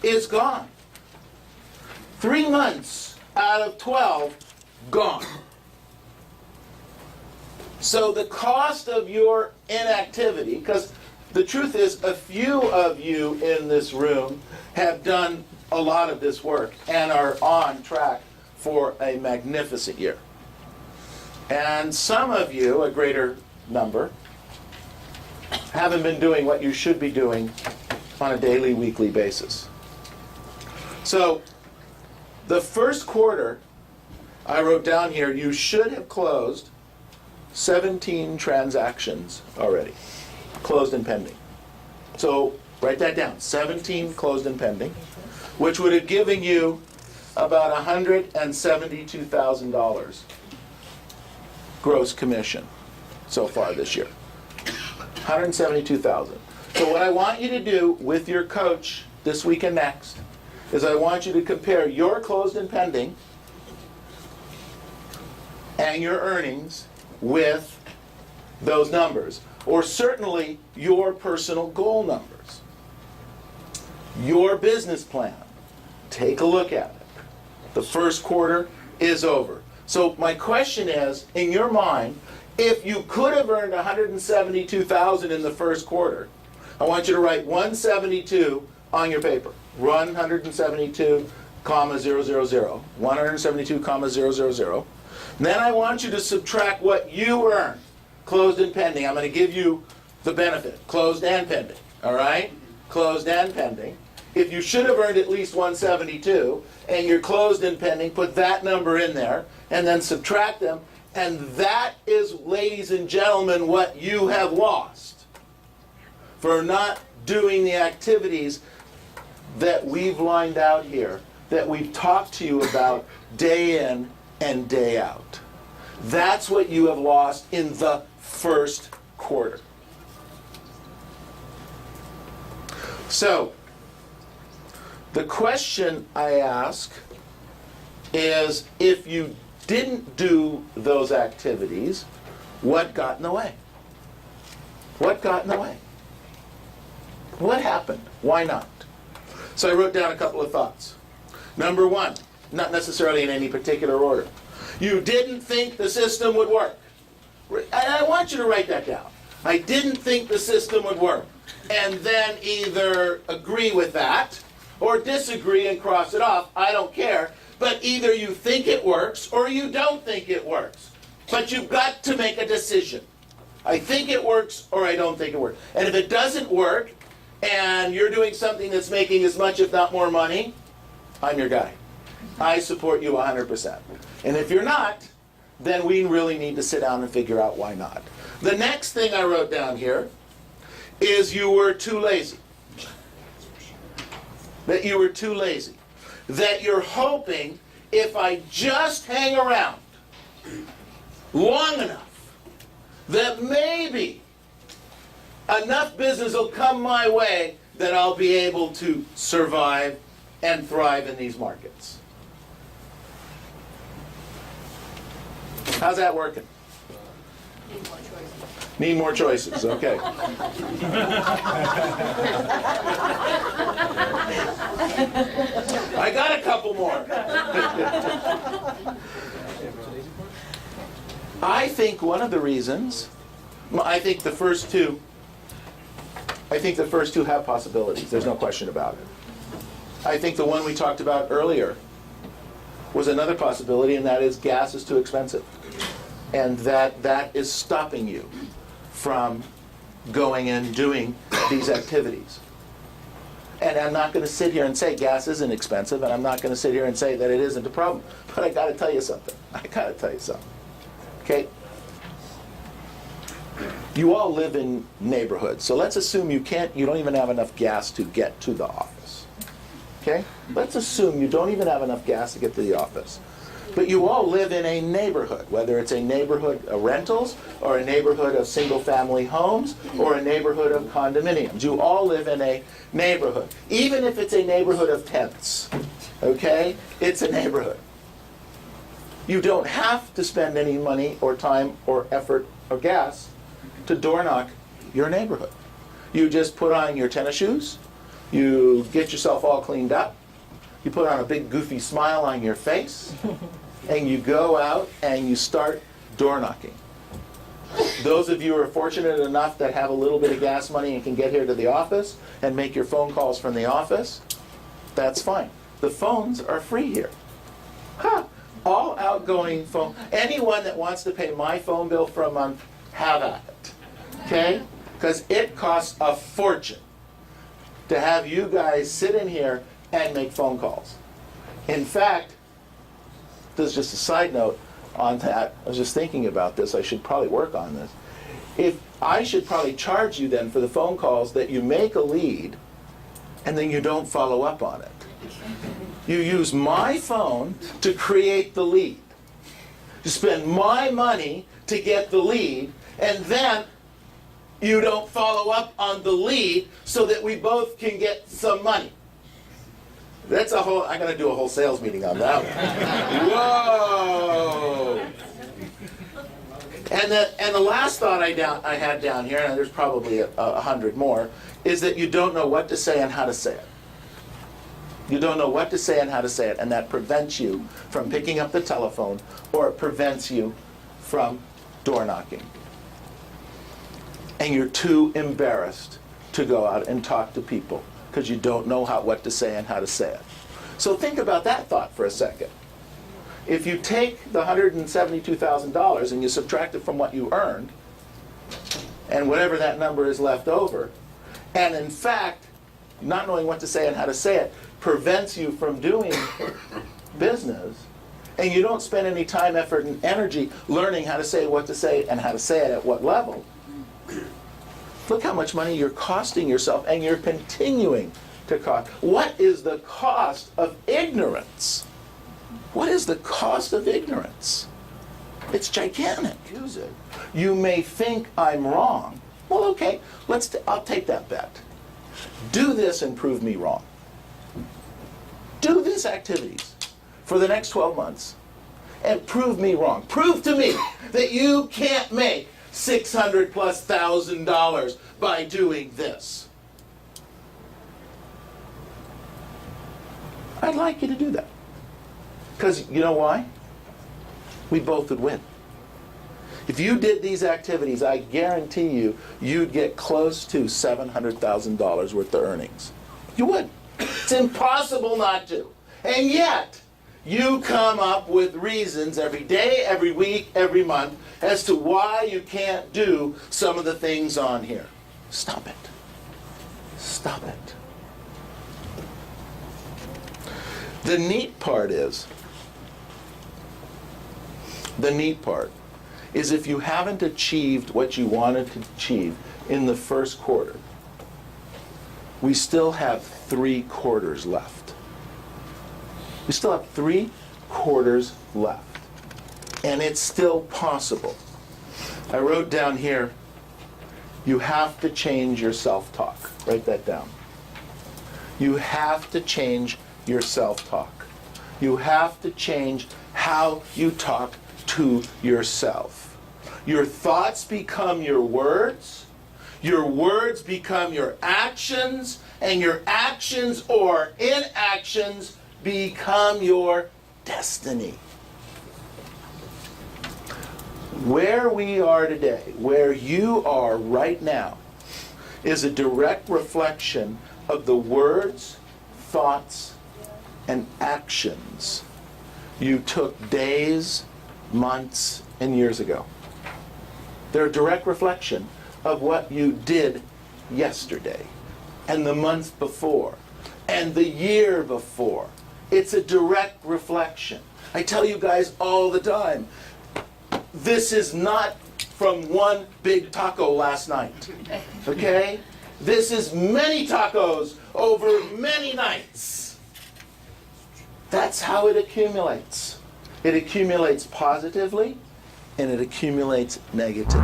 is gone. 3 months out of 12, gone. So the cost of your inactivity, because the truth is a few of you in this room have done a lot of this work and are on track for a magnificent year. And some of you, a greater number, haven't been doing what you should be doing on a daily, weekly basis. So the first quarter, I wrote down here, you should have closed 17 transactions already, closed and pending. So write that down, 17 closed and pending, which would have given you about $172,000 gross commission so far this year. 172,000. So what I want you to do with your coach this week and next is I want you to compare your closed and pending and your earnings with those numbers, or certainly your personal goal numbers. Your business plan. Take a look at it. The first quarter is over. So my question is, in your mind, if you could have earned $172,000 in the first quarter, I want you to write 172 on your paper. 172, 000. 172, 000. Then I want you to subtract what you earned, closed and pending. I'm going to give you the benefit, closed and pending. All right? Closed and pending. If you should have earned at least 172 and you're closed and pending, put that number in there and then subtract them. And that is, ladies and gentlemen, what you have lost for not doing the activities that we've lined out here, that we've talked to you about day in and day out. That's what you have lost in the first quarter. So, the question I ask is, if you didn't do those activities, what got in the way? What got in the way? What happened? Why not? So I wrote down a couple of thoughts. Number one, not necessarily in any particular order. You didn't think the system would work. And I want you to write that down. I didn't think the system would work. And then either agree with that or disagree and cross it off. I don't care. But either you think it works or you don't think it works. But you've got to make a decision. I think it works or I don't think it works. And if it doesn't work and you're doing something that's making as much if not more money, I'm your guy. I support you 100%. And if you're not, then we really need to sit down and figure out why not. The next thing I wrote down here is you were too lazy. That you were too lazy. That you're hoping if I just hang around long enough, that maybe enough business will come my way that I'll be able to survive and thrive in these markets. How's that working? Need more choices, okay. I got a couple more. I think one of the reasons, I think the first two have possibilities. There's no question about it. I think the one we talked about earlier was another possibility, and that is gas is too expensive. And that is stopping you from going and doing these activities. And I'm not going to sit here and say gas isn't expensive, and I'm not going to sit here and say that it isn't a problem. But I got to tell you something. Okay? You all live in neighborhoods, so let's assume you don't even have enough gas to get to the office. Okay? Let's assume you don't even have enough gas to get to the office. But you all live in a neighborhood, whether it's a neighborhood of rentals, or a neighborhood of single-family homes, or a neighborhood of condominiums. You all live in a neighborhood. Even if it's a neighborhood of tents, okay? It's a neighborhood. You don't have to spend any money or time or effort or gas to door knock your neighborhood. You just put on your tennis shoes, You get yourself all cleaned up. You put on a big goofy smile on your face. And you go out and you start door knocking. Those of you who are fortunate enough that have a little bit of gas money and can get here to the office and make your phone calls from the office, that's fine. The phones are free here. Huh. All outgoing phone. Anyone that wants to pay my phone bill for a month, have at it. Okay? Because it costs a fortune to have you guys sit in here and make phone calls. In fact, this is just a side note on that. I was just thinking about this. I should probably work on this. If I should probably charge you then for the phone calls that you make a lead and then you don't follow up on it. You use my phone to create the lead. You spend my money to get the lead, and then you don't follow up on the lead so that we both can get some money. That's a whole, I'm going to do a whole sales meeting on that one. Whoa! And the last thought I had down here, and there's probably 100 more, is that you don't know what to say and how to say it. You don't know what to say and how to say it, and that prevents you from picking up the telephone, or it prevents you from door knocking. And you're too embarrassed to go out and talk to people because you don't know what to say and how to say it. So think about that thought for a second. If you take the $172,000 and you subtract it from what you earned, and whatever that number is left over, and in fact, not knowing what to say and how to say it prevents you from doing business, and you don't spend any time, effort, and energy learning how to say what to say and how to say it at what level, look how much money you're costing yourself, and you're continuing to cost. What is the cost of ignorance? What is the cost of ignorance? It's gigantic. Use it. You may think I'm wrong. Well, okay, I'll take that bet. Do this and prove me wrong. Do these activities for the next 12 months and prove me wrong. Prove to me that you can't make $600,000+ by doing this. I'd like you to do that. Because you know why? We both would win. If you did these activities, I guarantee you, you'd get close to $700,000 worth of earnings. You would. It's impossible not to. And yet, you come up with reasons every day, every week, every month as to why you can't do some of the things on here. Stop it. Stop it. The neat part is if you haven't achieved what you wanted to achieve in the first quarter, we still have 3 quarters left. We still have 3 quarters left. And it's still possible. I wrote down here, you have to change your self-talk. Write that down. You have to change your self-talk. You have to change how you talk to yourself. Your thoughts become your words become your actions, and your actions or inactions become your destiny. Where we are today, where you are right now, is a direct reflection of the words, thoughts, and actions you took days, months, and years ago. They're a direct reflection of what you did yesterday, and the month before, and the year before. It's a direct reflection. I tell you guys all the time, this is not from one big taco last night, okay? This is many tacos over many nights. That's how it accumulates. It accumulates positively, and it accumulates negatively.